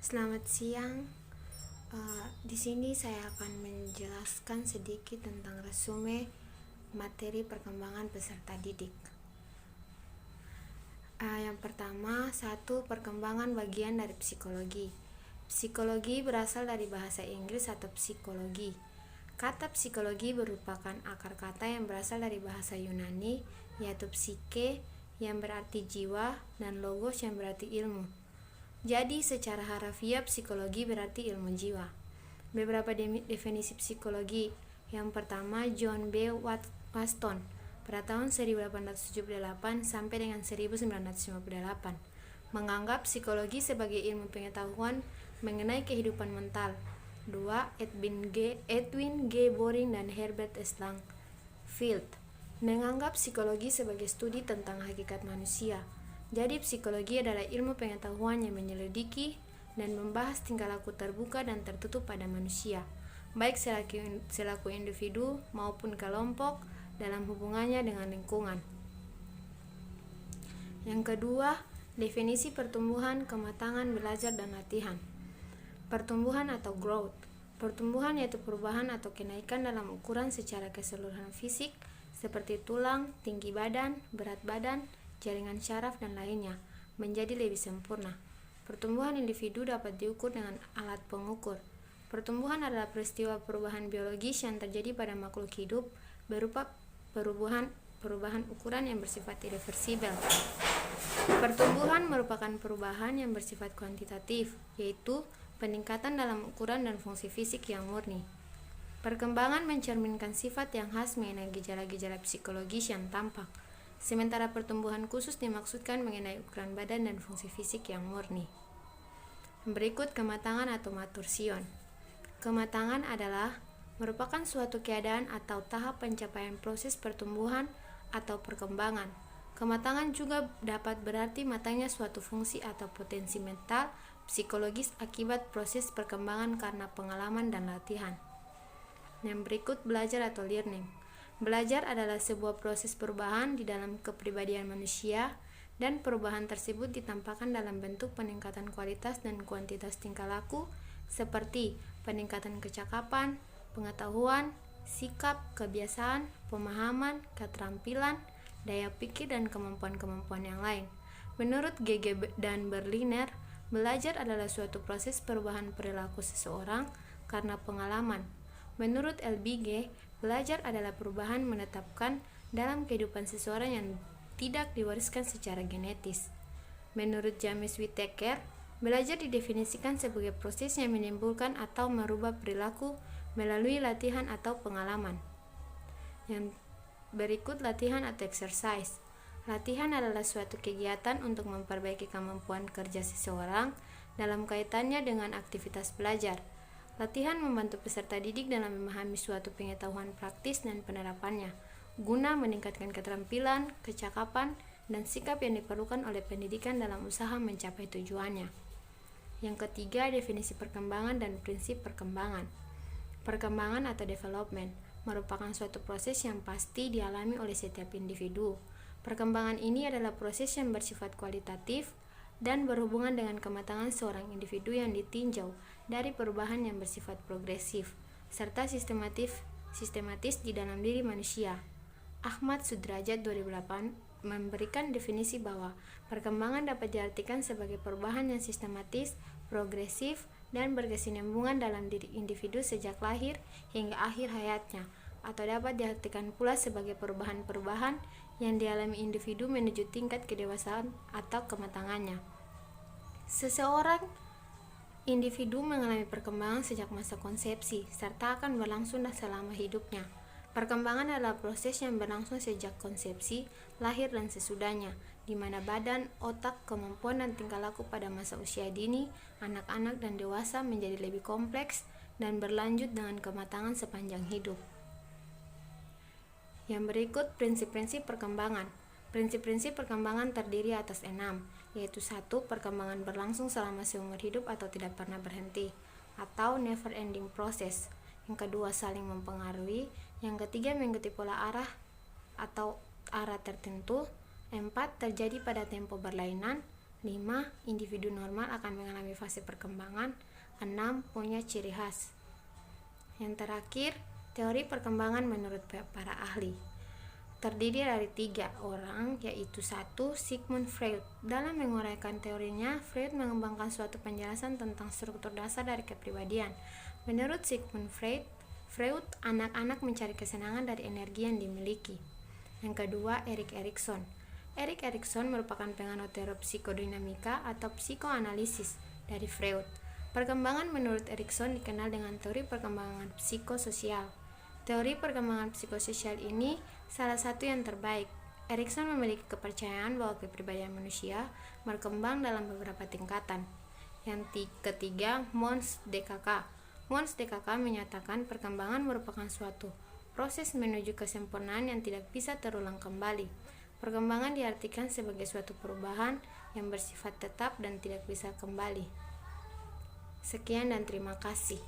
Selamat siang. Di sini saya akan menjelaskan sedikit tentang resume materi perkembangan peserta didik. Yang pertama, perkembangan bagian dari psikologi. Psikologi berasal dari bahasa Inggris atau psikologi. Kata psikologi merupakan akar kata yang berasal dari bahasa Yunani, yaitu psike yang berarti jiwa dan logos yang berarti ilmu. Jadi secara harafiah psikologi berarti ilmu jiwa. Beberapa definisi psikologi. Yang pertama, John B. Watson pada tahun 1878 sampai dengan 1958 menganggap psikologi sebagai ilmu pengetahuan mengenai kehidupan mental. 2. Edwin G. Boring dan Herbert S. Langfield menganggap psikologi sebagai studi tentang hakikat manusia. Jadi psikologi adalah ilmu pengetahuan yang menyelidiki dan membahas tingkah laku terbuka dan tertutup pada manusia, baik selaku individu maupun kelompok dalam hubungannya dengan lingkungan. Yang kedua, definisi pertumbuhan, kematangan, belajar, dan latihan. Pertumbuhan atau growth. Pertumbuhan yaitu perubahan atau kenaikan dalam ukuran secara keseluruhan fisik seperti tulang, tinggi badan, berat badan, jaringan syaraf, dan lainnya, menjadi lebih sempurna. Pertumbuhan individu dapat diukur dengan alat pengukur. Pertumbuhan adalah peristiwa perubahan biologis yang terjadi pada makhluk hidup berupa perubahan ukuran yang bersifat irreversibel. Pertumbuhan merupakan perubahan yang bersifat kuantitatif, yaitu peningkatan dalam ukuran dan fungsi fisik yang murni. Perkembangan mencerminkan sifat yang khas mengenai gejala-gejala psikologis yang tampak. Sementara pertumbuhan khusus dimaksudkan mengenai ukuran badan dan fungsi fisik yang murni. Berikut kematangan atau matursion. Kematangan merupakan suatu keadaan atau tahap pencapaian proses pertumbuhan atau perkembangan. Kematangan juga dapat berarti matangnya suatu fungsi atau potensi mental, psikologis akibat proses perkembangan karena pengalaman dan latihan. Yang berikut belajar atau learning. Belajar adalah sebuah proses perubahan di dalam kepribadian manusia, dan perubahan tersebut ditampakkan dalam bentuk peningkatan kualitas dan kuantitas tingkah laku seperti peningkatan kecakapan, pengetahuan, sikap, kebiasaan, pemahaman, keterampilan, daya pikir, dan kemampuan-kemampuan yang lain. Menurut G.G. dan Berliner, belajar adalah suatu proses perubahan perilaku seseorang karena pengalaman. Menurut LBG, belajar adalah perubahan menetapkan dalam kehidupan seseorang yang tidak diwariskan secara genetis. Menurut James Whittaker, belajar didefinisikan sebagai proses yang menimbulkan atau merubah perilaku melalui latihan atau pengalaman. Yang berikut latihan atau exercise. Latihan adalah suatu kegiatan untuk memperbaiki kemampuan kerja seseorang dalam kaitannya dengan aktivitas belajar. Latihan membantu peserta didik dalam memahami suatu pengetahuan praktis dan penerapannya, guna meningkatkan keterampilan, kecakapan, dan sikap yang diperlukan oleh pendidikan dalam usaha mencapai tujuannya. Yang ketiga, definisi perkembangan dan prinsip perkembangan. Perkembangan atau development merupakan suatu proses yang pasti dialami oleh setiap individu. Perkembangan ini adalah proses yang bersifat kualitatif dan berhubungan dengan kematangan seorang individu yang ditinjau dari perubahan yang bersifat progresif serta sistematis di dalam diri manusia. Ahmad Sudrajat 2008 memberikan definisi bahwa perkembangan dapat diartikan sebagai perubahan yang sistematis, progresif, dan berkesinambungan dalam diri individu sejak lahir hingga akhir hayatnya, atau dapat diartikan pula sebagai perubahan-perubahan yang dialami individu menuju tingkat kedewasaan atau kematangannya. Seseorang individu mengalami perkembangan sejak masa konsepsi serta akan berlangsung selama hidupnya. Perkembangan adalah proses yang berlangsung sejak konsepsi, lahir, dan sesudahnya, di mana badan, otak, kemampuan, dan tingkah laku pada masa usia dini, anak-anak, dan dewasa menjadi lebih kompleks dan berlanjut dengan kematangan sepanjang hidup. Yang berikut prinsip-prinsip perkembangan. Prinsip-prinsip perkembangan terdiri atas 6, yaitu 1. Perkembangan berlangsung selama seumur hidup atau tidak pernah berhenti, atau never ending process. Yang kedua, saling mempengaruhi. Yang ketiga, mengikuti pola arah atau arah tertentu. 4. Terjadi pada tempo berlainan. 5. Individu normal akan mengalami fase perkembangan. 6. Punya ciri khas. Yang terakhir, teori perkembangan menurut para ahli terdiri dari 3 orang, yaitu 1. Sigmund Freud. Dalam menguraikan teorinya, Freud mengembangkan suatu penjelasan tentang struktur dasar dari kepribadian. Menurut Sigmund Freud, anak-anak mencari kesenangan dari energi yang dimiliki. Yang kedua, Erik Erikson. Erik Erikson merupakan penganut teori psikodinamika atau psikoanalisis dari Freud. Perkembangan menurut Erikson dikenal dengan teori perkembangan psikososial. Teori perkembangan psikososial ini salah satu yang terbaik. Erikson memiliki kepercayaan bahwa kepribadian manusia berkembang dalam beberapa tingkatan. Yang ketiga, Mons DKK. Mons DKK menyatakan perkembangan merupakan suatu proses menuju kesempurnaan yang tidak bisa terulang kembali. Perkembangan diartikan sebagai suatu perubahan yang bersifat tetap dan tidak bisa kembali. Sekian dan terima kasih.